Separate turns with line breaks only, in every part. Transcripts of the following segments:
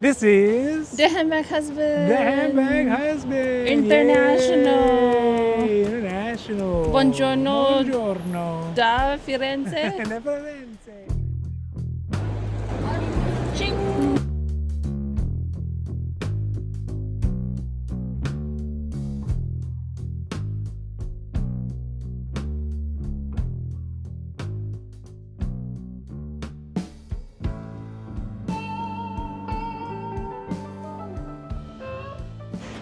This is
The Handbag Husband.
the Handbag Husband.
International.
Yay! International.
Buongiorno.
Buongiorno.
Da Firenze.
Da Firenze.
Ching.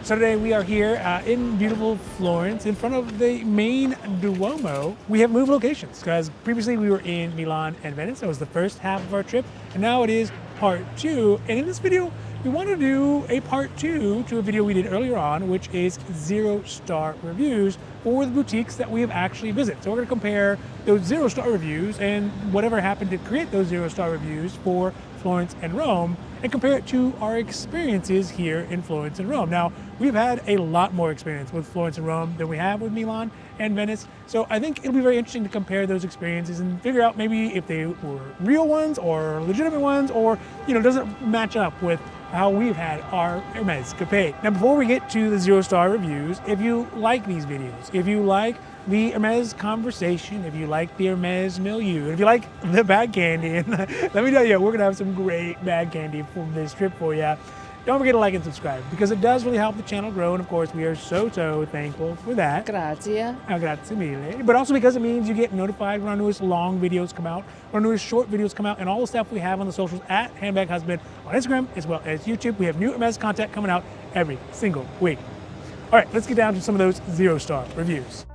So today we are here in beautiful Florence in front of the main Duomo. We have moved locations because previously we were in Milan and Venice. That was the first half of our trip, and now it is part two. And in this video, we want to do a part two to a video we did earlier on, which is 0-star reviews for the boutiques that we have actually visited. So we're going to compare those 0-star reviews and whatever happened to create those 0-star reviews for Florence and Rome, and compare it to our experiences here in Florence and Rome. Now, we've had a lot more experience with Florence and Rome than we have with Milan and Venice, so I think it'll be very interesting to compare those experiences and figure out maybe if they were real ones or legitimate ones, or does it match up with how we've had our Hermes Capet. Now, before we get to the 0-star reviews, if you like these videos, if you like the Hermes conversation, if you like the Hermes milieu, if you like the bag candy, and let me tell you, we're gonna have some great bag candy from this trip for you. Don't forget to like and subscribe because it does really help the channel grow, and of course we are so thankful for that.
Grazie.
Grazie mille. But also because it means you get notified when our newest long videos come out, when our newest short videos come out, and all the stuff we have on the socials at Handbag Husband on Instagram as well as YouTube. We have new Hermes content coming out every single week. All right, let's get down to some of those 0-star reviews.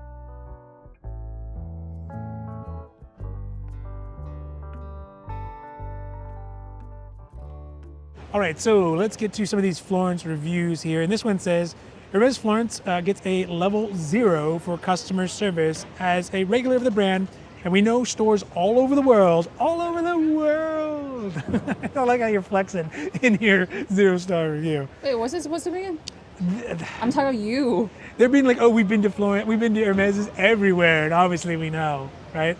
All right, so let's get to some of these Florence reviews here. And this one says, Hermes Florence gets a level 0 for customer service as a regular of the brand, and we know stores all over the world, I like how you're flexing in your 0-star review.
Wait, what's it supposed to be? I'm talking about you.
They're being like, oh, we've been to Florence, we've been to Hermes everywhere, and obviously we know, right?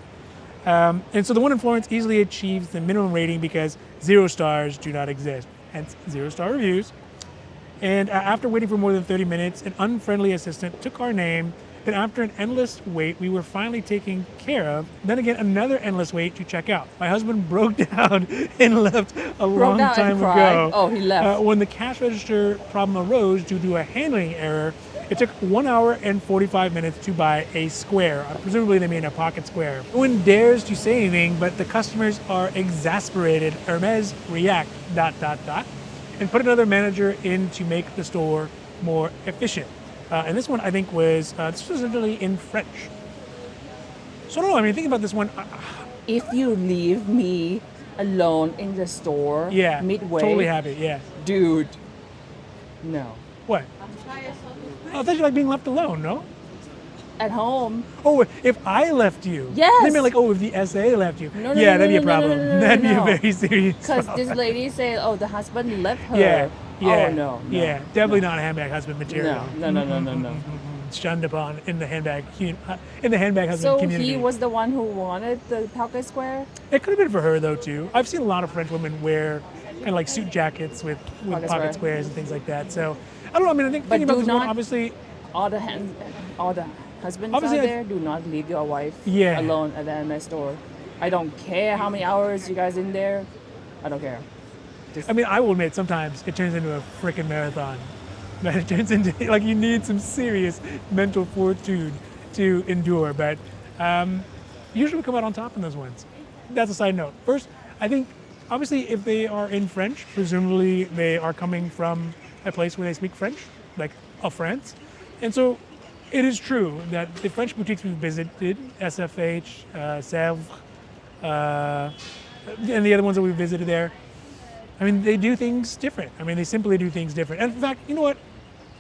And so the one in Florence easily achieves the minimum rating because 0 stars do not exist, hence 0-star reviews. And after waiting for more than 30 minutes, an unfriendly assistant took our name. Then after an endless wait, we were finally taken care of. Then again, another endless wait to check out. My husband broke down and left a long time ago.
Oh, he left.
When the cash register problem arose due to a handling error, it took 1 hour and 45 minutes to buy a square. Presumably they mean a pocket square. No one dares to say anything, but the customers are exasperated. Hermes react, ... and put another manager in to make the store more efficient. And this one I think was, this was literally in French. So I don't know, I mean, think about this one.
If you leave me alone in the store, midway.
Totally happy, yeah.
Dude, no.
What? Oh, I thought you like being left alone, no?
At home.
Oh, if I left you?
Yes.
They meant like, oh, if the SA left you.
No,
that'd be a problem. That'd be a very serious
Because
problem.
this lady said, oh, the husband left her.
Yeah.
Oh, no.
Yeah, definitely not a handbag husband material.
No.
Shunned upon in the handbag husband
So
community.
he was the one who wanted the pocket square?
It could have been for her though too. I've seen a lot of French women wear kind of like suit jackets with pocket squares and things like that. So I don't know. I mean, I think thinking about this one, obviously,
all the husbands out there, do not leave your wife alone at the Hermes store. I don't care how many hours you guys in there. I don't care.
I mean, I will admit sometimes it turns into a freaking marathon. But it turns into like you need some serious mental fortitude to endure. But usually we come out on top in those ones. That's a side note. First, I think obviously if they are in French, presumably they are coming from a place where they speak French, like France. And so it is true that the French boutiques we've visited, SFH, Sèvres, and the other ones that we visited there, I mean, they do things different. I mean, they simply do things different. And in fact, you know what?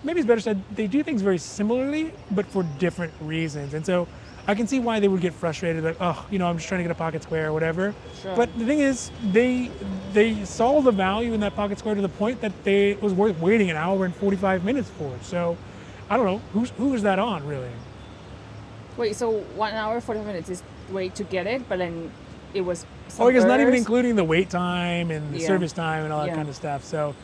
Maybe it's better said, they do things very similarly, but for different reasons. And so I can see why they would get frustrated, like, oh, I'm just trying to get a pocket square or whatever.
Sure.
But the thing is, they saw the value in that pocket square to the point that it was worth waiting an hour and 45 minutes for. So I don't know, who is that on, really?
Wait, so 1 hour, 40 minutes is wait to get it, but then it was
I guess not even including the wait time and the service time and all that kind of stuff. So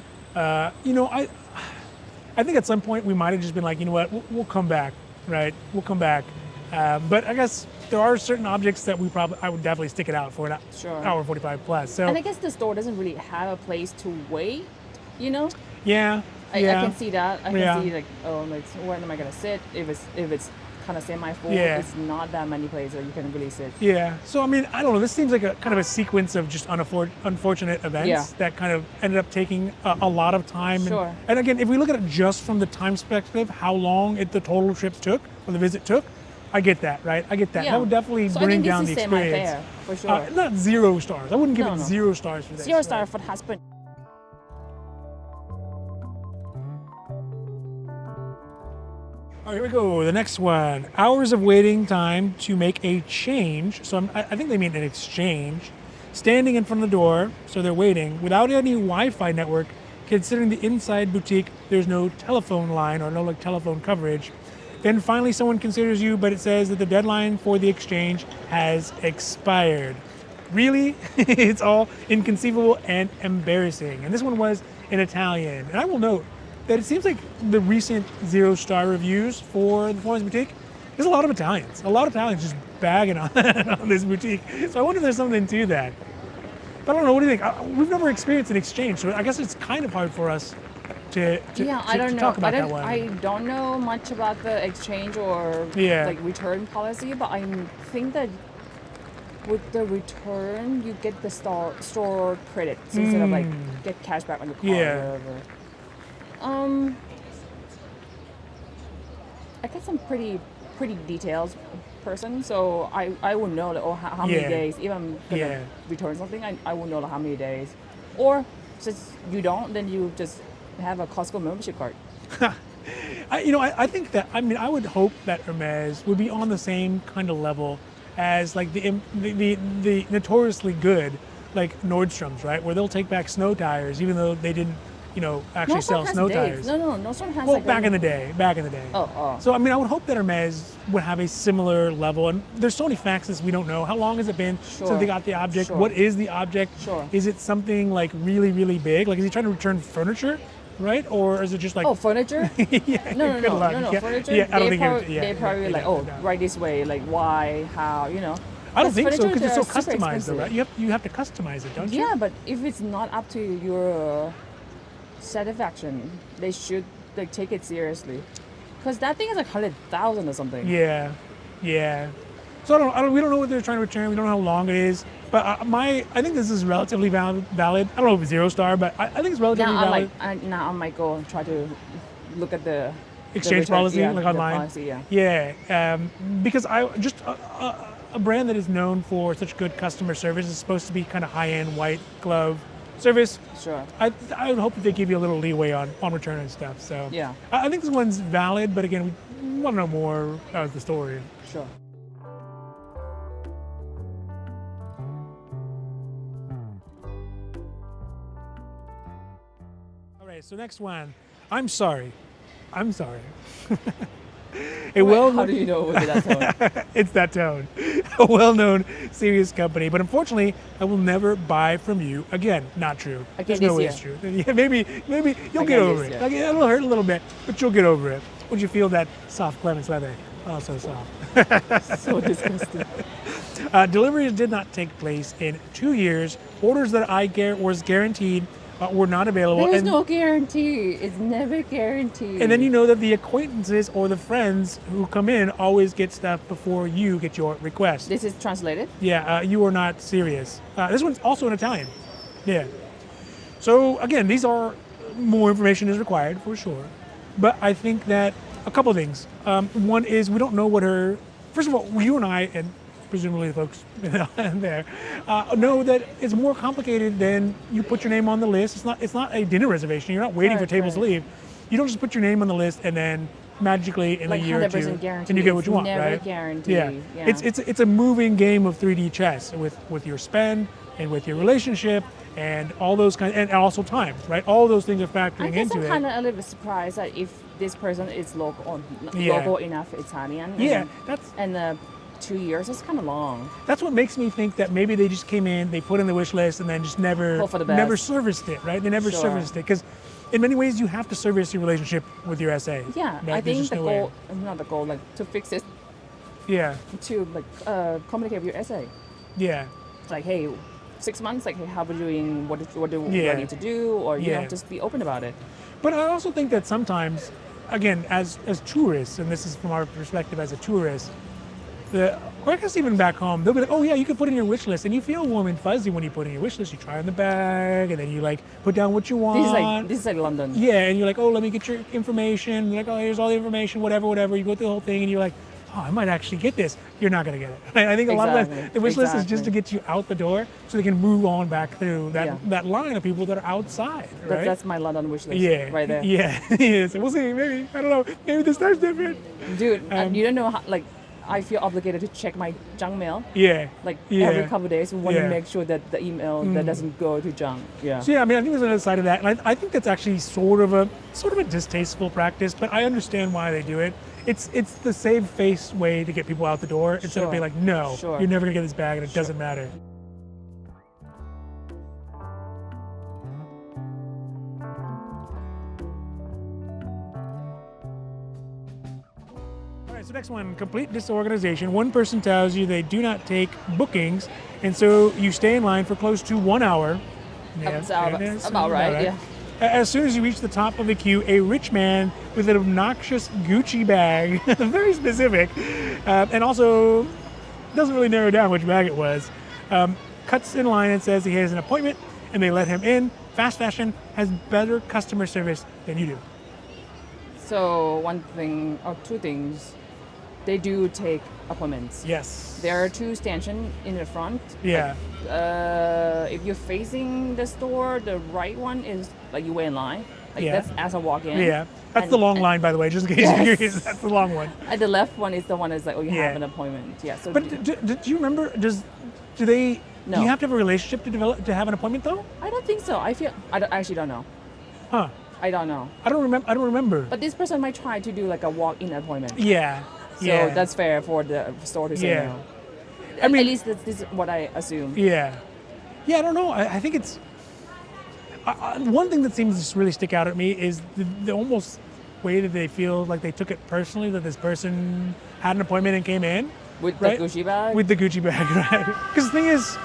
You know, I think at some point we might have just been like, you know what, we'll come back, right? We'll come back. But I guess there are certain objects that I would definitely stick it out for an hour 45 plus. So,
and I guess the store doesn't really have a place to wait, you know?
Yeah.
I can see that. I can see like, oh, like, where am I gonna sit? If it's kind of semi-full, it's not that many places you can really sit.
Yeah. So I mean, I don't know. This seems like a kind of a sequence of just unfortunate events that kind of ended up taking a lot of time.
Sure.
And again, if we look at it just from the time perspective, how long the total trip took or the visit took, I get that, right? I get that.
Yeah.
That would definitely bring down the experience.
Fair, for sure.
Not 0 stars. I wouldn't give it 0 stars for this.
0 star for the husband.
All right, here we go. The next one. Hours of waiting time to make a change. So I think they mean an exchange. Standing in front of the door, so they're waiting, without any Wi-Fi network, considering the inside boutique, there's no telephone line or no like telephone coverage. Then finally someone considers you, but it says that the deadline for the exchange has expired. Really? It's all inconceivable and embarrassing. And this one was in Italian. And I will note that it seems like the recent 0 star reviews for the Florence boutique, there's a lot of Italians. A lot of Italians just bagging on this boutique. So I wonder if there's something to that. But I don't know, what do you think? We've never experienced an exchange, so I guess it's kind of hard for us to talk about that one.
I don't know much about the exchange or like return policy, but I think that with the return, you get the store credits instead of like get cash back on your car or whatever. I got some pretty detailed person, so I will know that, how many days. If I'm gonna return something, I will know how many days. Or since you don't, then you just have a Costco membership card.
I think that, I would hope that Hermes would be on the same kind of level as like the notoriously good like Nordstrom's, right? Where they'll take back snow tires even though they didn't, actually sell snow tires.
No, Nordstrom has
well, back in the day.
Oh.
So, I would hope that Hermes would have a similar level. And there's so many facts we don't know. How long has it been since they got the object? What is the object? Is it something like really, really big? Like, is he trying to return furniture? Right? Or is it just like...
Oh, furniture? No, furniture?
Yeah, I don't think
they probably right this way, like why, how,
I don't think so, because it's so customized though, right? You have to customize it, don't you?
Yeah, but if it's not up to your satisfaction, they should take it seriously. Because that thing is like 100,000 or something.
Yeah. So we don't know what they're trying to return. We don't know how long it is. But I think this is relatively valid. I don't know if it's 0 star, but I think it's relatively valid.
Now I might go and try to look at the
exchange policy, like online.
Policy,
because a brand that is known for such good customer service is supposed to be kind of high-end white glove service.
Sure.
I would hope that they give you a little leeway on return and stuff. So I think this one's valid, but again, we want to know more about the story.
Sure.
So next one, I'm sorry.
How do you know it was that tone?
It's that tone. A well-known, serious company, but unfortunately, I will never buy from you again. Not true. There's no way it's true. Yeah, maybe you'll get over it. Like, it'll hurt a little bit, but you'll get over it. Would you feel that soft clearance leather? Oh, so soft.
So disgusting.
Deliveries did not take place in 2 years. Orders that I was guaranteed were not available.
There's no guarantee. It's never guaranteed.
And then you know that the acquaintances or the friends who come in always get stuff before you get your request.
This is translated?
Yeah, you are not serious. This one's also in Italian. Yeah. So again, these are more information is required for sure. But I think that a couple of things. One is we don't know what her. First of all, you and I and presumably the folks there, know that it's more complicated than you put your name on the list. It's not a dinner reservation. You're not waiting for tables to leave. You don't just put your name on the list and then magically in a year or two, and you get what you want,
never
right?
Guaranteed.
Yeah. It's a moving game of 3D chess with your spend and with your relationship and all those and also time, right? All those things are factoring into it.
I'm kind of a little bit surprised that if this person is local enough Italian. And 2 years is kind of long.
That's what makes me think that maybe they just came in, they put in the wish list, and then just never serviced it, right? They never serviced it because in many ways, you have to service your relationship with your SA.
Yeah,
right?
I think the
no
goal,
way.
not the goal, like to fix it,
Yeah,
to communicate with your SA.
yeah,
Like, hey, 6 months, like, hey, how are we doing? What do
Yeah.
I need to do? Or,
Yeah.
just be open about it.
but I also think that sometimes, again, as tourists, and this is from our perspective as a tourist, or I guess even back home, they'll be like, oh yeah, you can put in your wish list, and you feel warm and fuzzy when you put in your wish list. You try on the bag, and then you like put down what you want.
This is like London.
Yeah, and you're like, oh, let me get your information. You're like, oh, here's all the information, whatever. You go through the whole thing, and you're like, oh, I might actually get this. You're not going to get it. I think a lot of times the wish list is just to get you out the door so they can move on back through that line of people that are outside, right?
That's my London wish list right there.
Yeah, yeah. So we'll see. Maybe, I don't know. Maybe this time's different.
Dude, you don't know how, like, I feel obligated to check my junk mail.
Yeah.
Like
Yeah.
every couple of days, we want
Yeah.
to make sure that the email that doesn't go to junk. Yeah.
So yeah, I mean, I think there's another side of that, and I think that's actually sort of a distasteful practice, but I understand why they do it. It's the save face way to get people out the door instead of
Sure.
being like, no,
Sure.
you're never gonna get this bag, and it doesn't matter. All right, so next one, complete disorganization. One person tells you they do not take bookings, and so you stay in line for close to 1 hour.
That's about right, yeah.
As soon as you reach the top of the queue, a rich man with an obnoxious Gucci bag, very specific, and also doesn't really narrow down which bag it was, cuts in line and says he has an appointment, and they let him in. Fast fashion has better customer service than you do.
So one thing or two things, they do take appointments.
Yes.
There are two stanchions in the front.
Yeah.
If you're facing the store, the right one is like you wait in line. Like
Yeah.
that's as I walk in.
Yeah. That's
And-
the long
and-
line, by the way, just in case
Yes.
you're curious. That's the long one.
And the left one is the one that's like, oh, you
Yeah.
have an appointment. Yeah. So
But do you remember? Do they?
No.
Do you have to have a relationship to have an appointment though?
I don't think so. I actually don't know.
Huh?
I don't know.
I don't remember.
But this person might try to do like a walk-in appointment.
Yeah.
So
Yeah.
that's fair for the store to say
Yeah.
no.
I mean-
at least this is what I assume.
Yeah. Yeah, I don't know. I think it's one thing that seems to just really stick out at me is the almost way that they feel like they took it personally that this person had an appointment and came in.
With
Right?
the Gucci bag?
With the Gucci bag, right? Because the thing is,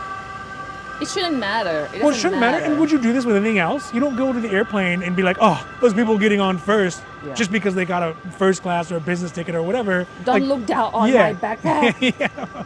It shouldn't matter.
well, it shouldn't matter. And would you do this with anything else? You don't go to the airplane and be like, oh, those people getting on first
Yeah.
just because they got a first class or a business ticket or whatever.
Don't
Like,
look down on
yeah.
my backpack.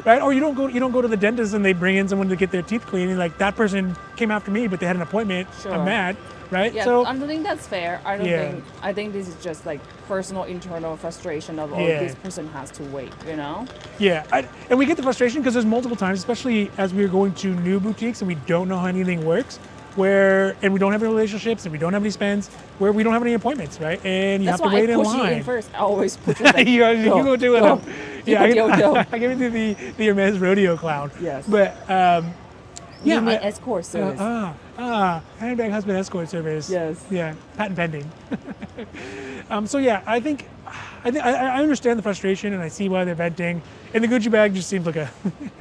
right? Or you don't go to the dentist and they bring in someone to get their teeth cleaned and like that person came after me but they had an appointment.
Sure.
I'm mad, right?
Yeah,
So
I don't think that's fair.
Yeah.
I think this is just like personal internal frustration of, oh,
Yeah.
this person has to wait, you know?
yeah, and we get the frustration because there's multiple times, especially as we're going to new boutiques and we don't know how anything works, and we don't have any relationships and we don't have any spends, where we don't have any appointments, right? And you
That's
have to
why
wait
I
in
push you
line.
in first. I always push you like,
you go do it.
go.
Yeah,
Go.
I give it to the Hermes rodeo clown.
Yes.
But
You
yeah,
mean escort service.
Handbag Husband escort service.
Yes.
Yeah, patent pending. So yeah, I think I understand the frustration and I see why they're venting. And the Gucci bag just seems like a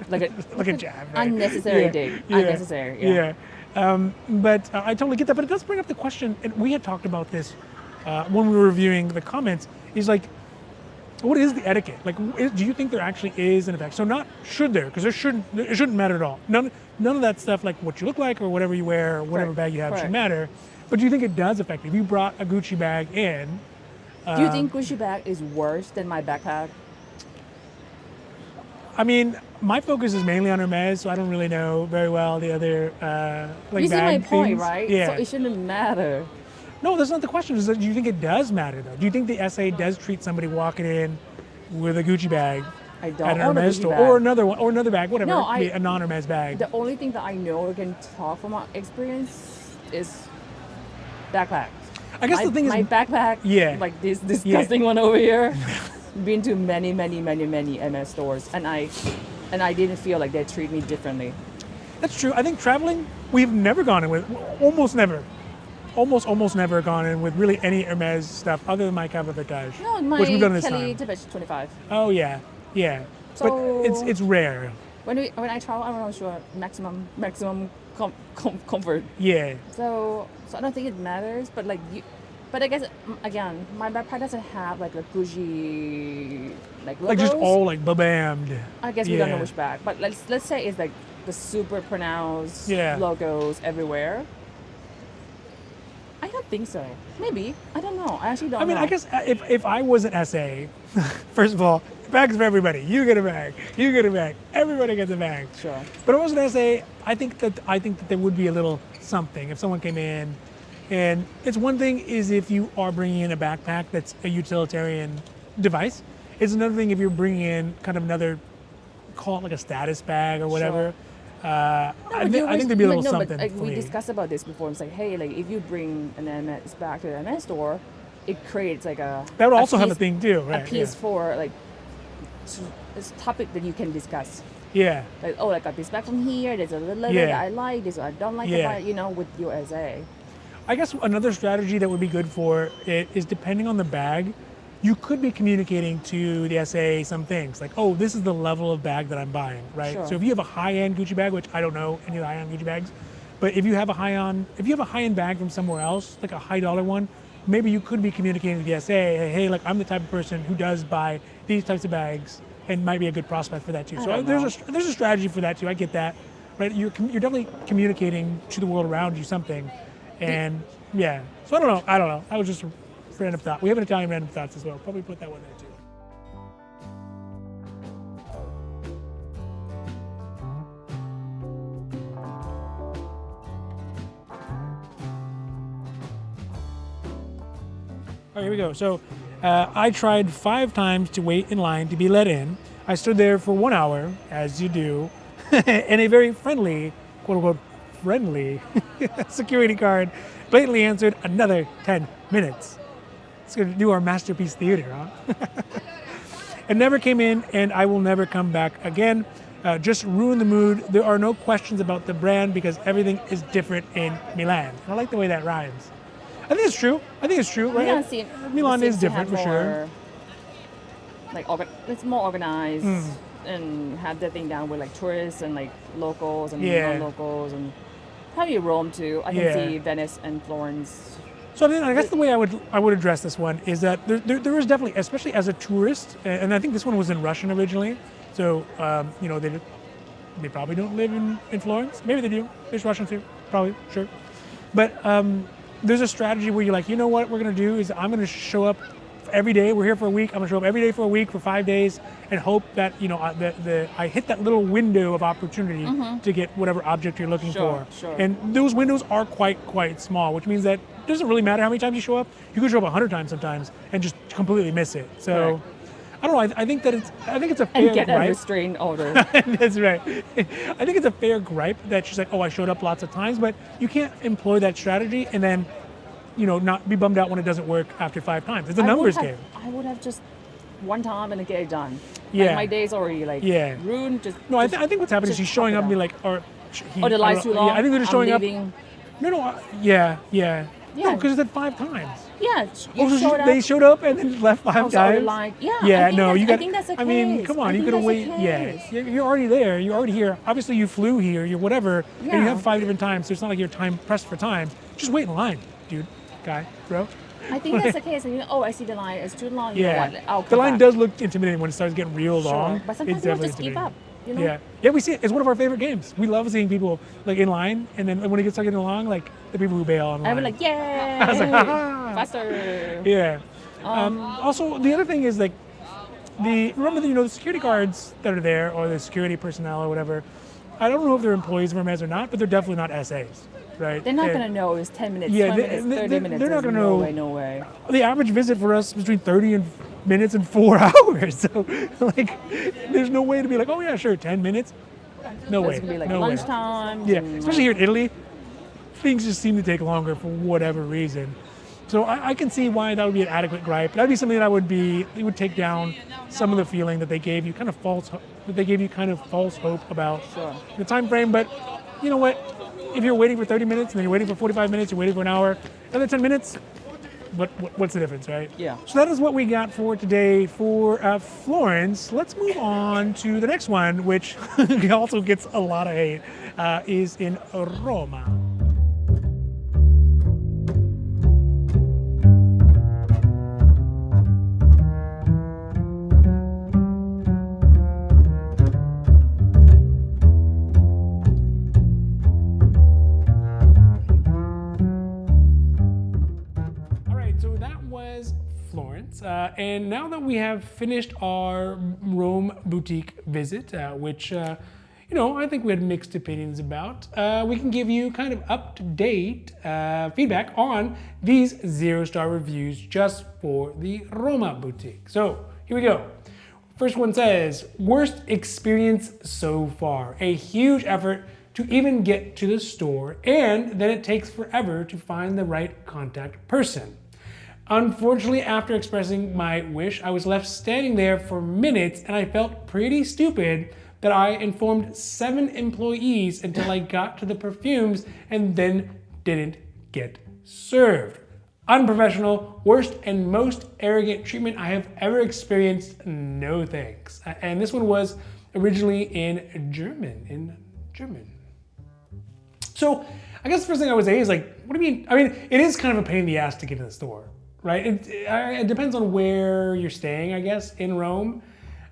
like a
like a jab. Right?
unnecessary
Yeah,
dig.
yeah,
Unnecessary. Yeah.
But I totally get that. But it does bring up the question, and we had talked about this when we were reviewing the comments. Is like, what is the etiquette? Like, do you think there actually is an effect? So not should there, because it shouldn't matter at all. None of that stuff, like what you look like or whatever you wear or whatever
Correct.
bag you have, should
Correct.
matter. But do you think it does affect? If you brought a Gucci bag in,
Do you think Gucci bag is worse than my backpack?
I mean, my focus is mainly on Hermes, so I don't really know very well the other like
You see my
bag
point,
things.
right?
Yeah.
So it shouldn't matter.
No, that's not the question. Is that, do you think it does matter though? Do you think the SA does treat somebody walking in with a Gucci bag
I don't
at an
own a
Hermes
Gucci
store,
bag.
or another one, or another bag, whatever,
No,
a non-Hermes bag?
The only thing that I know or can talk from my experience is backpack.
I guess the thing is,
my backpack,
Yeah.
like this disgusting one over here. Been to many MS stores, and I didn't feel like they treat me differently.
that's true. I think traveling, we've never gone in with, almost never gone in with really any Hermes stuff other than my cabotage,
No, my
which we've done this
Kelly
time.
Tibet 25.
Oh yeah.
So-
But it's rare.
When I travel, I'm not sure maximum comfort.
Yeah.
So So I don't think it matters, but like but I guess again, my backpack doesn't have like a Gucci like logos.
Like just all like babammed.
I guess we don't know which bag, but let's say it's like the super pronounced logos everywhere. I don't think so. Maybe. I don't know. I actually don't know.
I guess if I was an SA, first of all, bags for everybody. You get a bag. You get a bag. Everybody gets a bag.
Sure.
But if I was an SA, I think that there would be a little something if someone came in, and it's one thing is if you are bringing in a backpack that's a utilitarian device. It's another thing if you're bringing in kind of another, call it like a status bag or whatever.
Sure.
I think there'd be a little something.
But, we discussed about this before. It's like, hey, like if you bring an MS back to the MS store, it creates like a
that would also have a thing too, right?
A piece for like it's a topic that you can discuss.
Yeah.
Like I got this bag from here. There's a little that I like. This I don't like. About, with your SA.
I guess another strategy that would be good for it is depending on the bag. You could be communicating to the SA some things like, oh, this is the level of bag that I'm buying, right?
Sure.
So if you have a high-end Gucci bag, which I don't know any of the high-end Gucci bags, but if you have a high-end bag from somewhere else, like a high-dollar one, maybe you could be communicating to the SA, hey, like I'm the type of person who does buy these types of bags, and might be a good prospect for that too. So there's a strategy for that too. I get that, right? You're definitely communicating to the world around you something, and So I don't know. I was just. Random thought. We have an Italian random thoughts as well. Probably put that one there too. All right, here we go. So I tried 5 times to wait in line to be let in. I stood there for 1 hour, as you do, and a very friendly, quote unquote, friendly security guard blatantly answered another 10 minutes. It's going to do our masterpiece theater, huh? It never came in, and I will never come back again. Just ruin the mood. There are no questions about the brand because everything is different in Milan. I like the way that rhymes. I think it's true, right? Milan is different for sure.
Like it's more organized and have that thing down with like tourists and like locals and non-locals, and probably Rome too. I can see Venice and Florence.
So I guess the way I would address this one is that there is definitely, especially as a tourist, and I think this one was in Russian originally, so they probably don't live in Florence. Maybe they do. There's Russians here, probably, sure. But there's a strategy where you're like, you know what we're going to do is I'm going to show up every day. We're here for a week. I'm going to show up every day for a week for 5 days and hope that I hit that little window of opportunity to get whatever object you're looking for.
Sure.
And those windows are quite small, which means that it doesn't really matter how many times you show up. You could show up 100 times sometimes and just completely miss it. So I don't know. I think it's a fair gripe.
And get a restraining order.
That's right. I think it's a fair gripe that she's like, oh, I showed up lots of times, but you can't employ that strategy and then, not be bummed out when it doesn't work after 5 times. It's a numbers game.
I would have just one time and get it done.
Yeah.
Like my day's already ruined.
I think what's happening is she's showing up and be like, or
the line's too long.
Yeah, I think they're just showing
leaving.
up. Yeah. No, because it's at 5 times.
Yeah,
they showed up and then left 5 times.
I think that's the case.
I mean, come on, you could have waited. Yeah, you're already there. You're already here. Obviously, you flew here. You're whatever, and you have 5 different times. So it's not like you're pressed for time. Just wait in line, dude, guy, bro.
I think that's the case. I see the line. It's too long.
The line does look intimidating when it starts getting real long.
But sometimes you just keep up.
Yeah, we see it. It's one of our favorite games. We love seeing people like in line, and then when it gets getting long, like the people who bail on line.
I was like, yay!
I was like, ha-ha!
Faster.
Yeah. Also, the other thing is like remember the security guards that are there or the security personnel or whatever. I don't know if they're employees of Hermes or not, but they're definitely not SAs. Right.
They're not going to know it's 10 minutes, 20 minutes, 30 minutes.
They're not going to know.
No way.
The average visit for us is between 30 minutes and 4 hours. So, there's no way to be like, oh yeah, sure, 10 minutes. No way.
It's going to be like
no
lunchtime.
Yeah, especially here in Italy, things just seem to take longer for whatever reason. So I can see why that would be an adequate gripe. That would be something that it would take down some of the feeling that they gave you kind of false hope about the time frame. But you know what? If you're waiting for 30 minutes and then you're waiting for 45 minutes, you're waiting for an hour, another 10 minutes, what's the difference, right?
Yeah.
So that is what we got for today for Florence. Let's move on to the next one, which also gets a lot of hate, is in Roma. Florence. And now that we have finished our Rome boutique visit, which I think we had mixed opinions about, we can give you kind of up-to-date feedback on these 0-star reviews just for the Roma boutique. So here we go. First one says, worst experience so far. A huge effort to even get to the store, and then it takes forever to find the right contact person. Unfortunately, after expressing my wish, I was left standing there for minutes, and I felt pretty stupid that I informed 7 employees until I got to the perfumes and then didn't get served. Unprofessional, worst and most arrogant treatment I have ever experienced, no thanks. And this one was originally in German. So I guess the first thing I would say is like, what do you mean? I mean, it is kind of a pain in the ass to get to the store, right? It depends on where you're staying, I guess, in Rome.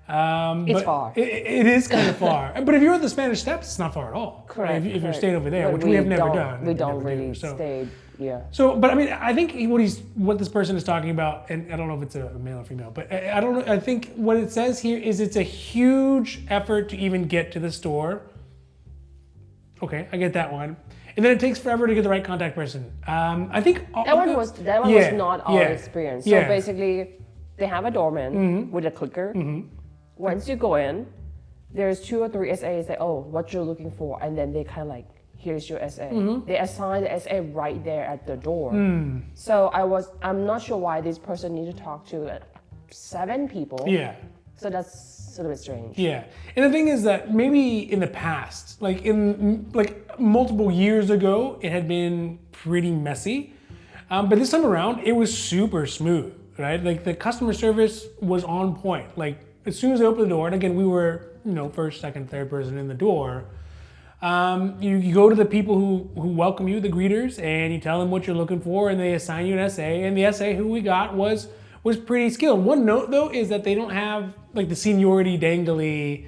It's far.
It is kind of far. But if you're at the Spanish Steps, it's not far at all.
Correct.
If you're staying over there,
But
which we have never done.
We don't really stay. Yeah.
So, but I mean, I think what this person is talking about, and I don't know if it's a male or female, but I don't know. I think what it says here is it's a huge effort to even get to the store. Okay, I get that one. And then it takes forever to get the right contact person. I think
that one was not our experience. So basically, they have a doorman with a clicker. Once you go in, there's 2 or 3 SAs that, oh, what you're looking for, and then they kind of like, here's your SA. They assign the SA right there at the door. So I'm not sure why this person needed to talk to 7 people.
Yeah.
So that's a little bit strange.
Yeah. And the thing is that maybe in the past, like multiple years ago, it had been pretty messy. But this time around, it was super smooth, right? Like the customer service was on point. Like as soon as they opened the door, and again, we were, first, second, third person in the door. You go to the people who welcome you, the greeters, and you tell them what you're looking for, and they assign you an SA. And the SA who we got was pretty skilled. One note though is that they don't have like the seniority dangly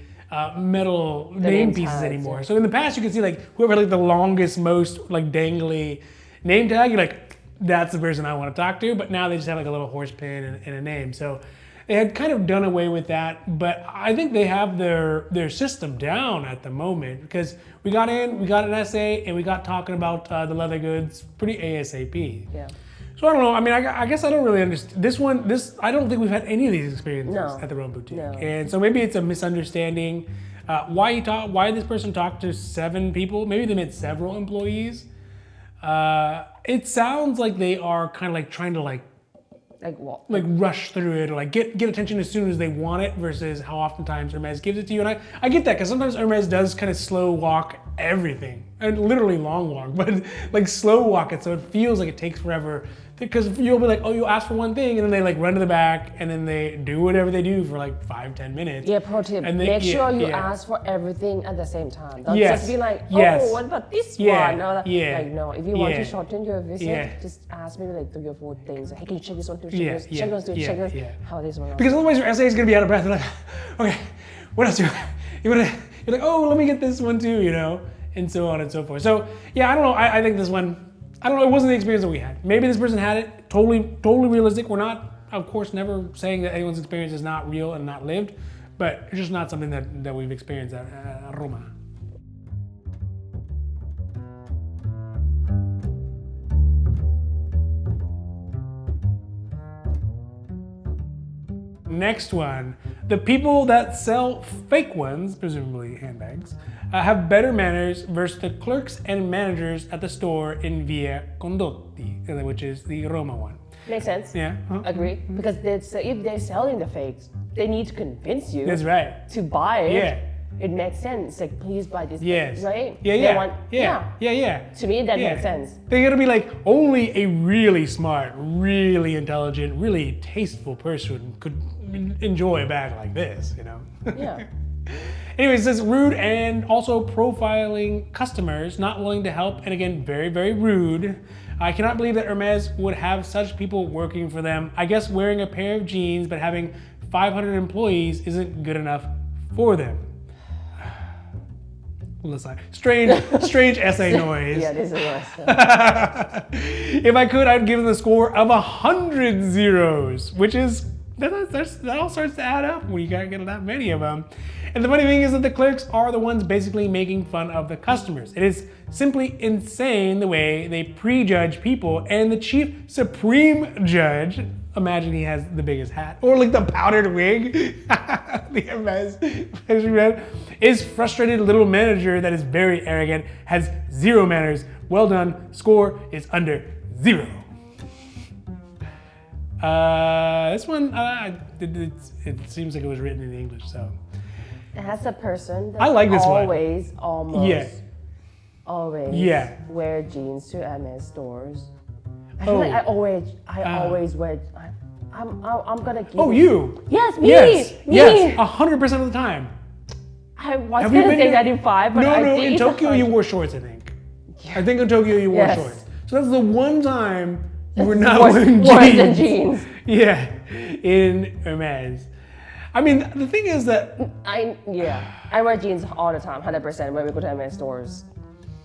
metal name pieces anymore. Yeah. So in the past, you could see like whoever had like the longest, most like dangly name tag, you're like, that's the person I want to talk to. But now they just have like a little horse pin and a name. So they had kind of done away with that, but I think they have their system down at the moment because we got in, we got an SA, and we got talking about the leather goods pretty ASAP.
Yeah.
So I don't know. I mean, I guess I don't really understand this. I don't think we've had any of these experiences at the Rome boutique, and so maybe it's a misunderstanding. Why this person talked to 7 people? Maybe they meant several employees. It sounds like they are kind of like trying to like what? Like rush through it or like get attention as soon as they want it versus how oftentimes Hermes gives it to you. And I get that because sometimes Hermes does kind of slow walk everything and literally long walk, but like slow walk it so it feels like it takes forever because you'll be like, oh, you ask for one thing and then they like run to the back and then they do whatever they do for like 5-10 minutes.
Yeah, pro tip. Make sure you ask for everything at the same time. Don't just be like, oh, what about this one? No, like, no, if you want to shorten your visit, just ask maybe like 3 or 4 things. Hey, can you check this one, check this, how this one.
Because otherwise your SA is gonna be out of breath. They're like, okay, what else do you want to? You're like, oh, let me get this one too, and so on and so forth. So yeah, I don't know. I think this one, I don't know. It wasn't the experience that we had. Maybe this person had it. Totally realistic. We're not, of course, never saying that anyone's experience is not real and not lived, but it's just not something that we've experienced at Roma. Next one, the people that sell fake ones, presumably handbags, have better manners versus the clerks and managers at the store in Via Condotti, which is the Roma one.
Makes sense.
Yeah.
Agree. Because if they're selling the fakes, they need to convince you.
That's right.
To buy it.
Yeah.
It makes sense. Like, please buy this.
Yes.
Right?
Yeah.
To me, that makes sense.
They're gonna be like, only a really smart, really intelligent, really tasteful person could enjoy a bag like this,
Yeah.
Anyways, it says rude and also profiling customers, not willing to help, and again, very, very rude. I cannot believe that Hermes would have such people working for them. I guess wearing a pair of jeans but having 500 employees isn't good enough for them. Strange essay noise.
Yeah, this is nice.
If I could, I'd give them the score of 100 zeros, which is, that all starts to add up when you gotta get that many of them. And the funny thing is that the clerks are the ones basically making fun of the customers. It is simply insane the way they prejudge people, and the chief supreme judge, imagine he has the biggest hat, or like the powdered wig, the Hermes, is frustrated little manager that is very arrogant, has zero manners. Well done, score is under 0. This one, it seems like it was written in English, so.
As a person that
I like this one.
always wear jeans to Hermes stores. I feel like I always wear. I'm gonna give.
Oh, you?
Yes, me.
Yes,
me.
yes, 100% of the time.
I was gonna say 95, but
no. In Tokyo, you wore shorts. I think.
Yeah.
I think in Tokyo you wore
Yes.
shorts. So that's the one time you were not
Worse
wearing
than
jeans.
jeans.
Yeah, in Hermes. I mean, the thing is that
I wear jeans all the time, 100% when we go to Hermes stores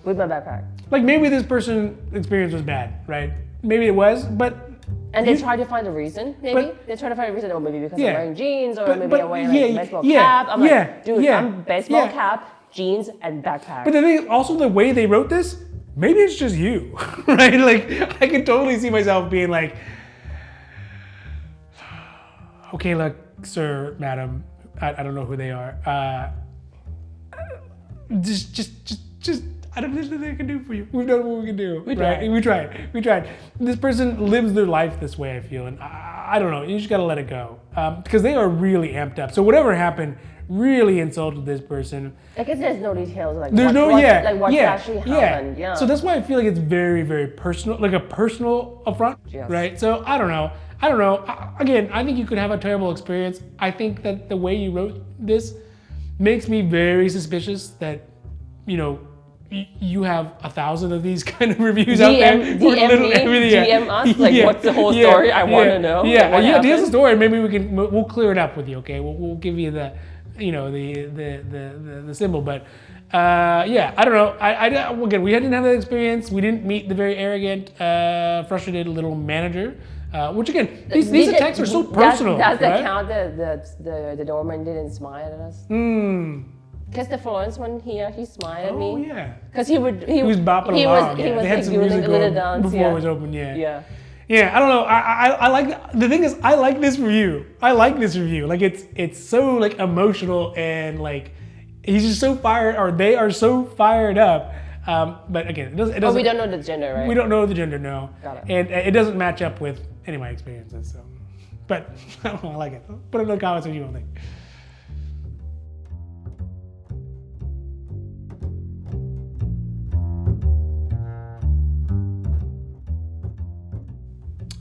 with my backpack.
like maybe this person's experience was bad, right? Maybe it was, but.
And they try to find a reason, maybe. They try to find a reason, or maybe because I'm wearing jeans, or
But-
maybe
but
I'm wearing like
yeah,
baseball
yeah,
cap. I'm
yeah,
like, dude,
yeah,
I'm baseball
yeah.
cap, jeans, and backpack.
But the thing, also the way they wrote this, maybe it's just you, right? Like I can totally see myself being like, okay, look, sir, madam, I don't know who they are. Just, I don't know what they can do for you. We've done what we can do. We tried. This person lives their life this way, I feel, and I don't know. You just gotta let it go because they are really amped up. So whatever happened really insulted this person.
I guess there's no details like
There's
what actually happened. Yeah.
So that's why I feel like it's very, very personal, like a personal affront,
Yes.
right? So I don't know. Again, I think you could have a terrible experience. I think that the way you wrote this makes me very suspicious that, you know, you have 1,000 of these kind of reviews out there.
DM us, like what's the whole story? I want to know.
Yeah,
like,
yeah. Here's the story. Maybe we'll clear it up with you. Okay, we'll give you the, you know, the symbol. But yeah, I don't know. Again, we didn't have that experience. We didn't meet the very arrogant, frustrated little manager. Which again, these attacks are so personal.
Does that
right?
count? The doorman didn't smile at us. Because the Florence one here, he smiled at me.
Oh yeah.
Because he was
bopping along.
He was
they had
like
some
doing
music
a little
going
dance.
before it was open. Yeah.
Yeah.
Yeah, I don't know. I like the thing is I like this review. Like it's so like emotional and like he's just so fired, or they are so fired up. But again, it doesn't.
Oh, we don't know the gender, right?
We don't know the gender, no.
Got it.
And it doesn't match up with any of my experiences. So, but I don't know. I like it. Put it in the comments what you don't think.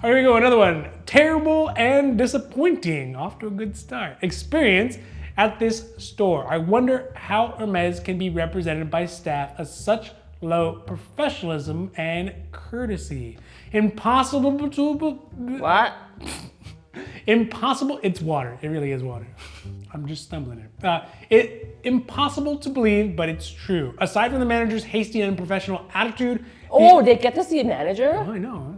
Here we go, another one. Terrible and disappointing. Off to a good start. Experience at this store. I wonder how Hermes can be represented by staff of such low professionalism and courtesy. Impossible to...
What?
Impossible. It's water. It really is water. I'm just stumbling here. Impossible to believe, but it's true. Aside from the manager's hasty and unprofessional attitude...
Oh, they get to see a manager?
Oh, I know.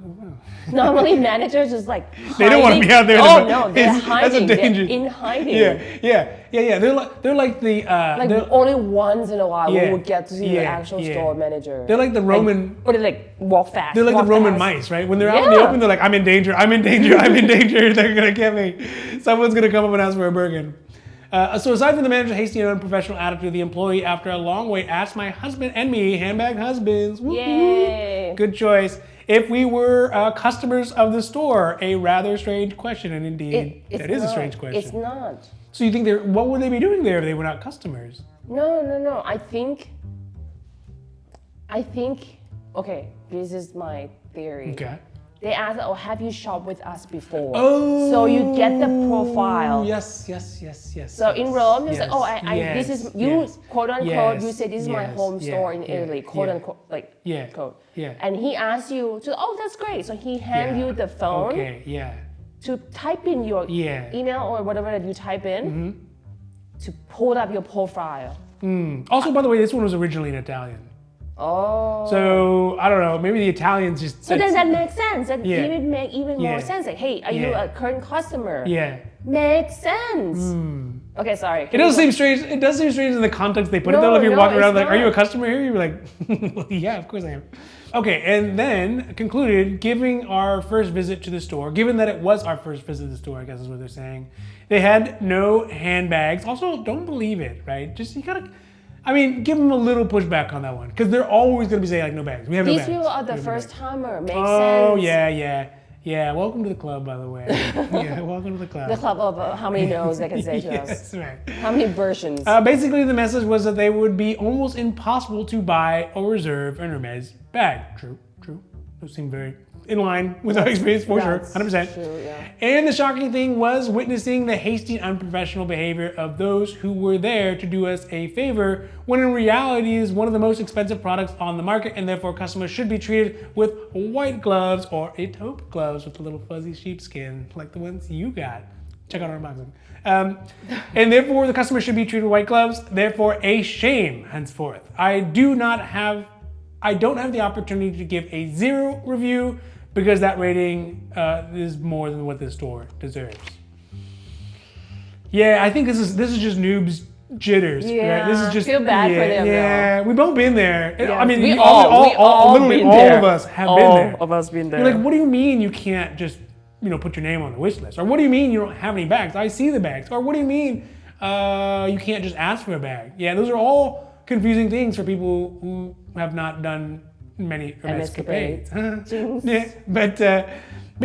Normally managers just like hiding.
They don't want to be out there.
Oh no, they're hiding.
That's a danger.
They're in hiding.
Yeah. They're like the
only once in a while we
Yeah,
would get to see the actual store manager.
They're like the Roman.
Or they like walk fast.
They're like the Roman mice, right? When they're out in the open, they're like, I'm in danger. They're gonna get me. Someone's gonna come up and ask for a Birkin. So aside from the manager's hasty and unprofessional attitude, the employee, after a long wait, asked my husband and me, Handbag Husbands,
Yay.
Good choice, if we were customers of the store. A rather strange question, and indeed, that is a strange question.
It's not.
So you think what would they be doing there if they were not customers?
No. I think, okay, this is my theory.
Okay.
They ask, oh, have you shopped with us before?
Oh.
So you get the profile.
Yes.
So in Rome, you say, oh, this is, you quote unquote, you say this is my home store in Italy, quote unquote, like, quote.
Yeah.
And he asks you to, oh, that's great. So he hands you the phone to type in your email or whatever that you type in to pull up your profile.
Also, by the way, this one was originally in Italian.
Oh.
So I don't know. Maybe the Italians just.
So then that makes sense. That
Yeah.
even make even
Yeah.
more sense. Like, hey, are you
Yeah.
a current customer?
Yeah.
Makes sense. Okay, sorry.
It does seem strange. It does seem strange in the context they put it
No,
though. If you're
no,
walking around
it's
like, "Are you a
not.
customer here?" You're like, well, "Yeah, of course I am." Okay, and then concluded giving our first visit to the store. Given that it was our first visit to the store, I guess is what they're saying. They had no handbags. Also, don't believe it, right? Just you gotta. I mean, give them a little pushback on that one because they're always going to be saying like, "No bags. We have no
These
bags."
people are the
We have no
first
bags.
timer. Makes
Oh
sense.
yeah. Welcome to the club, by the way. Yeah, welcome to the club.
The club of how many no's they can say to us.
Yes, right.
How many versions?
Basically, the message was that they would be almost impossible to buy or reserve an Hermes bag. True. Those seem very in line with our experience for sure,
That's
100%.
true, yeah.
And the shocking thing was witnessing the hasty, unprofessional behavior of those who were there to do us a favor, when in reality it is one of the most expensive products on the market, and therefore customers should be treated with white gloves or a taupe gloves with a little fuzzy sheepskin, like the ones you got. Check out our unboxing. And therefore the customer should be treated with white gloves, therefore a shame henceforth. I don't have the opportunity to give a 0 review because that rating is more than what this store deserves. Yeah, I think this is just noobs jitters.
Yeah,
right? This is just
feel bad for them,
Yeah, we've both been there. I mean,
we
literally
been
all
there.
of us have been there.
All of us been there.
You're like, what do you mean you can't just put your name on the wish list? Or what do you mean you don't have any bags? I see the bags. Or what do you mean you can't just ask for a bag? Yeah, those are all confusing things for people who have not done many escapades. Yeah, but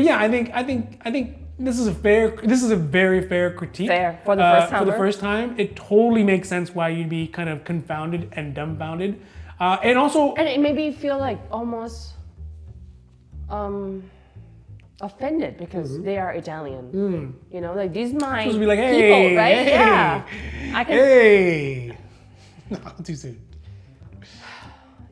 yeah, I think this is a very fair critique.
Fair for the first time.
For the first time, it totally makes sense why you'd be kind of confounded and dumbfounded, and also.
And it made me feel like almost offended because they are Italian. You know, like these my
Supposed to be like, hey,
people, right?
hey,
Yeah. I can.
Hey. No, too soon.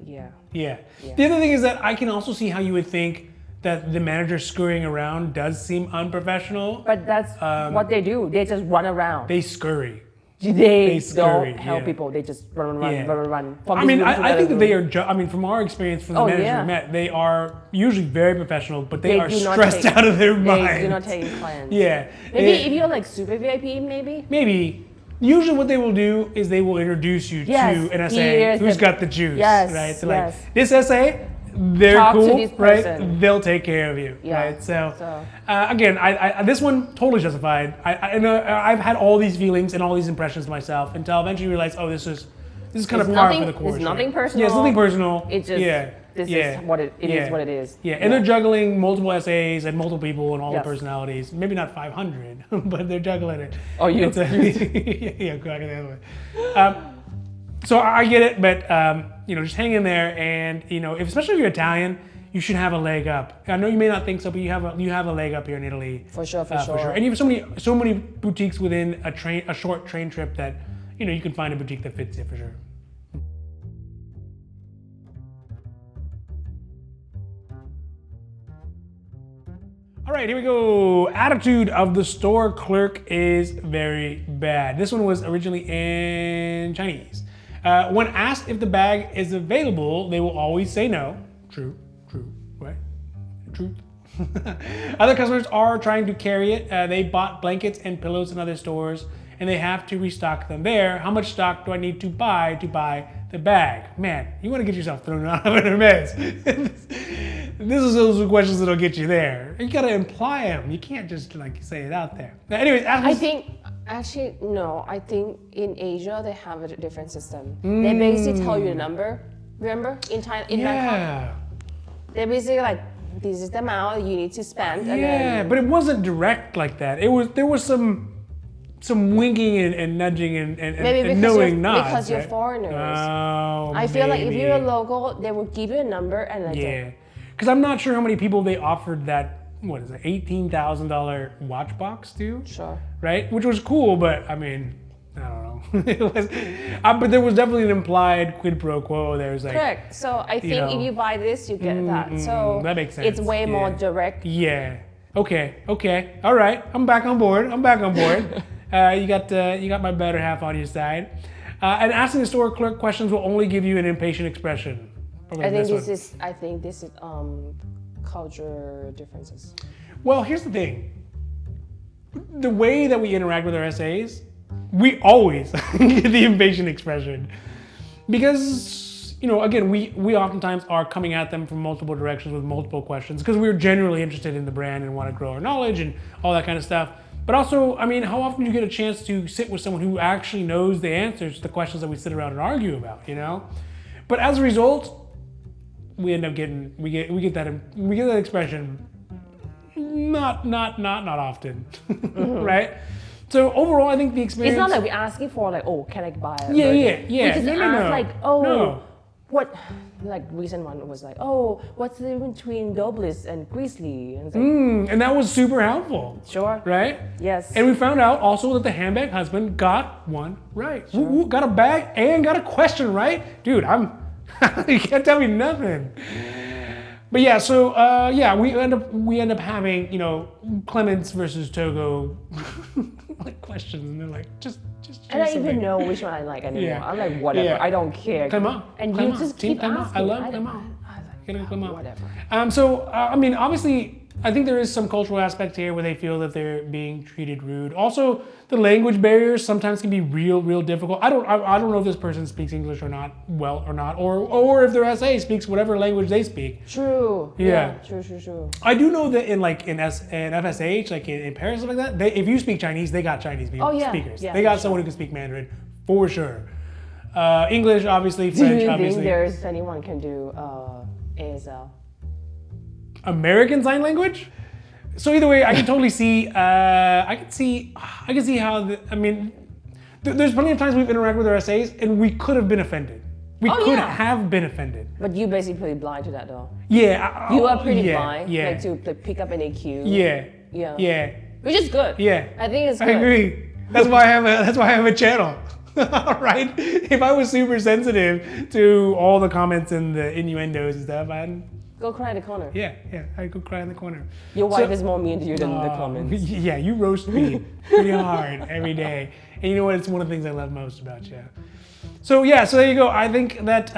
Yeah.
Yeah. The other thing is that I can also see how you would think that the manager scurrying around does seem unprofessional.
But that's what they do. They just run around.
They scurry.
They
scurry,
don't help
yeah.
people. They just run.
Yeah.
From
I
this
mean,
room to
I think
the
that they
room.
are. I mean, from our experience, from the
Oh,
managers
yeah.
we met, they are usually very professional, but they are
do not
stressed
take-
out of their
They
minds.
do not take clients.
Yeah.
Maybe
They-
if you're like super VIP, maybe.
Maybe. Usually what they will do is they will introduce you
Yes,
to an SA
here's
who's
the-
got the juice,
Yes,
right? So
yes.
like, this SA, they're
Talk to
cool,
this
right?
person.
They'll take care of you,
Yeah,
right? So,
so-
again, I this one totally justified. I know I've had all these feelings and all these impressions myself until eventually you realize, oh, this is kind of
It's
par
nothing-
for the course.
it's nothing
right?
personal.
Yeah, it's nothing personal.
It's just this is what it is. What it is.
Yeah, and they're juggling multiple SAs and multiple people and all
Yes.
the personalities. Maybe not 500, but they're juggling it.
Oh, you.
It's yeah, go back the other way. So I get it, but just hang in there, and especially if you're Italian, you should have a leg up. I know you may not think so, but you have a leg up here in Italy.
For sure.
And you have so many boutiques within a short train trip that you can find a boutique that fits you for sure. All right, here we go. Attitude of the store clerk is very bad. This one was originally in Chinese. When asked if the bag is available, they will always say no. True, right? Truth. Other customers are trying to carry it. They bought blankets and pillows in other stores, and they have to restock them there. How much stock do I need to buy the bag? Man, you want to get yourself thrown out of an Hermes. This is those questions that'll get you there. You gotta imply them. You can't just say it out there. Now, anyways,
I think actually no. I think in Asia they have a different system. They basically tell you the number. Remember in Bangkok,
yeah.
they basically like this is the amount you need to spend. And
Yeah,
then,
but it wasn't direct like that. There was some winking and nudging and
maybe because
knowing nods.
because you're
right?
foreigners.
Oh,
I feel like if you're a
maybe.
local, they will give you a number and like
Yeah, because I'm not sure how many people they offered that, what is it, $18,000 watch box to,
sure.
right? Which was cool, but I mean, I don't know. It was, but there was definitely an implied quid pro quo. There was like,
Correct. So I think if you buy this, you get that. So
that makes sense.
it's way more
Yeah.
direct.
yeah, okay, all right, I'm back on board. You got my better half on your side. And asking the store clerk questions will only give you an impatient expression.
I think this is culture differences.
Well, here's the thing. The way that we interact with our essays, we always get the impatient expression. Because, again, we oftentimes are coming at them from multiple directions with multiple questions because we're genuinely interested in the brand and want to grow our knowledge and all that kind of stuff. But also, how often do you get a chance to sit with someone who actually knows the answers to the questions that we sit around and argue about, But as a result, we end up getting, we get that expression not often, right? So overall, I think the experience.
It's not like we're asking for like, oh, can I buy a
Yeah.
We just ask like, oh, what? Like recent one was like, oh, what's the difference between Douglas and Grizzly? And,
and that was super helpful.
Sure.
Right?
Yes.
And we found out also that the handbag husband got one right. Sure. Got a bag and got a question right. Dude, you can't tell me nothing. But yeah, so we end up having Clements versus Togo like questions, and they're like just.
I don't even know which one I like anymore.
Yeah.
I'm like whatever. Yeah. I don't care.
Clement.
And
Clement.
you just
Team
keep
Clement.
asking.
I love Clement.
Whatever.
So obviously, I think there is some cultural aspect here where they feel that they're being treated rude. Also, the language barriers sometimes can be real difficult. I don't know if this person speaks English or not, or if their SA speaks whatever language they speak.
True.
Yeah.
True. I
I do know that in FSH, like in Paris, stuff like that, if you speak Chinese, they got Chinese speakers.
Yeah,
they got someone who can speak Mandarin for sure. English, obviously. French,
do you
obviously.
think there's anyone can do ASL?
American Sign Language? So either way, I can totally see. I can see how. There's plenty of times we've interacted with our essays and we could have been offended. We could have been offended.
But you basically blind to that though.
Yeah.
You are pretty blind.
Yeah.
Like to pick up any cue.
Yeah.
Which is good.
Yeah.
I think it's good.
I agree. That's why I have a channel. Right? If I was super sensitive to all the comments and the innuendos and stuff, I'd
go cry in the corner.
Yeah, I'd go cry in the corner.
Your wife is more mean to you than the comments.
Yeah, you roast me pretty hard every day. And you know what? It's one of the things I love most about you. So there you go. I think that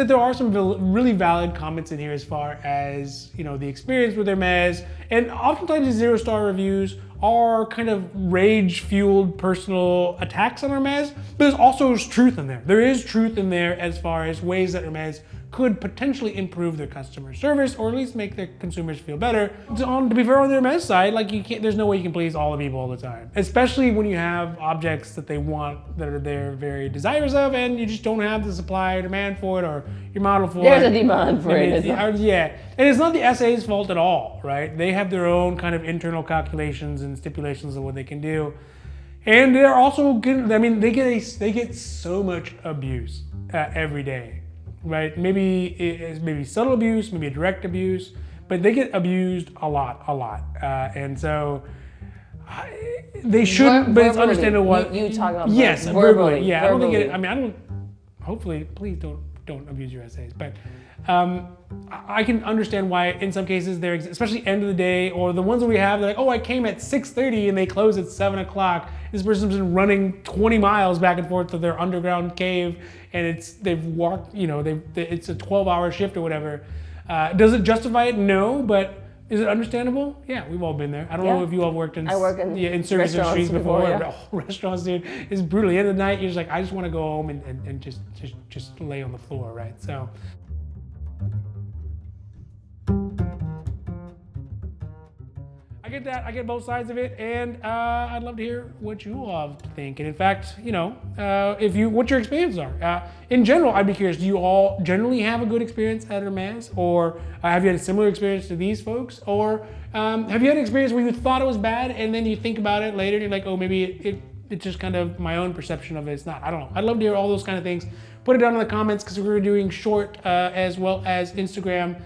there are some really valid comments in here as far as the experience with Hermes, and oftentimes these 0-star reviews are kind of rage-fueled personal attacks on Hermes, but there's also truth in there. There is truth in there as far as ways that Hermes could potentially improve their customer service or at least make their consumers feel better. To be fair, on the Hermes side, there's no way you can please all the people all the time, especially when you have objects that they want that they're very desirous of and you just don't have the supply or demand for it or your model for it.
There's a demand for it.
Yeah, and it's not the SA's fault at all, right? They have their own kind of internal calculations and stipulations of what they can do. And they're also good. They get so much abuse every day. Right? Maybe it's subtle abuse, maybe direct abuse, but they get abused a lot. And so they shouldn't, but it's understandable what
you talk about.
Yes, verbally. Yeah, verbally. I don't. Hopefully, please don't abuse your essays. But I can understand why in some cases they're, especially end of the day, or the ones that we have, they're like, oh, I came at 6:30 and they close at 7 o'clock. This person's been running 20 miles back and forth to their underground cave, and they've walked, it's a 12-hour shift or whatever. Does it justify it? No, but is it understandable? Yeah, we've all been there. I don't know if you all worked in service industries before. Restaurants, dude, it's brutal. At the end of the night, you're just like, I just want to go home and just lay on the floor, right? So. I get that. I get both sides of it, and I'd love to hear what you all think. And in fact, what your experiences are. In general, I'd be curious. Do you all generally have a good experience at Hermes, or have you had a similar experience to these folks, or have you had an experience where you thought it was bad, and then you think about it later, and you're like, oh, maybe it's just kind of my own perception of it. It's not. I don't know. I'd love to hear all those kind of things. Put it down in the comments because we're doing short as well as Instagram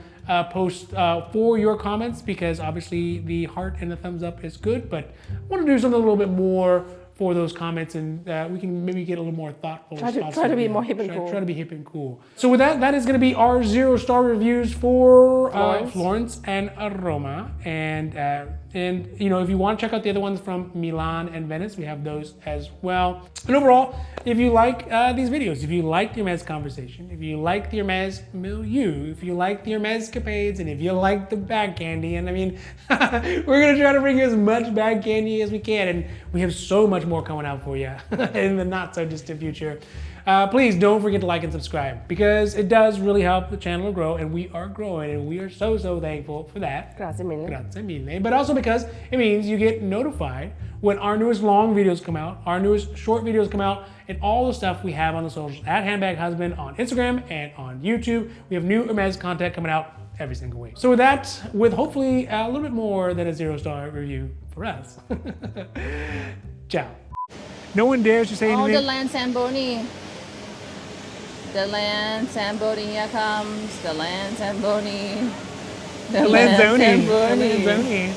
post for your comments, because obviously the heart and the thumbs up is good, but I want to do something a little bit more for those comments, and we can maybe get a little more thoughtful.
Try to be more hip and cool.
Try to be hip and cool. So with that is going to be our 0-star reviews for Florence and Roma, and you know, if you want to check out the other ones from Milan and Venice, we have those as well. And overall, if you like these videos, if you like the Hermes conversation, if you like the Hermes milieu, if you like the Hermes capades, and if you like the bag candy, and I mean, we're gonna try to bring you as much bag candy as we can, and we have so much more coming out for you in the not so distant future. Please don't forget to like and subscribe, because it does really help the channel grow, and we are growing, and we are so thankful for that.
Grazie mille.
Grazie mille. But also because it means you get notified when our newest long videos come out, our newest short videos come out, and all the stuff we have on the socials at Handbag Husband on Instagram and on YouTube. We have new Hermes content coming out every single week. So with that, with hopefully a little bit more than a 0-star review for us. Ciao. No one dares to say anything.
Oh, the land Zamboni. The land Zamboni, here comes the land Zamboni. The land Zamboni.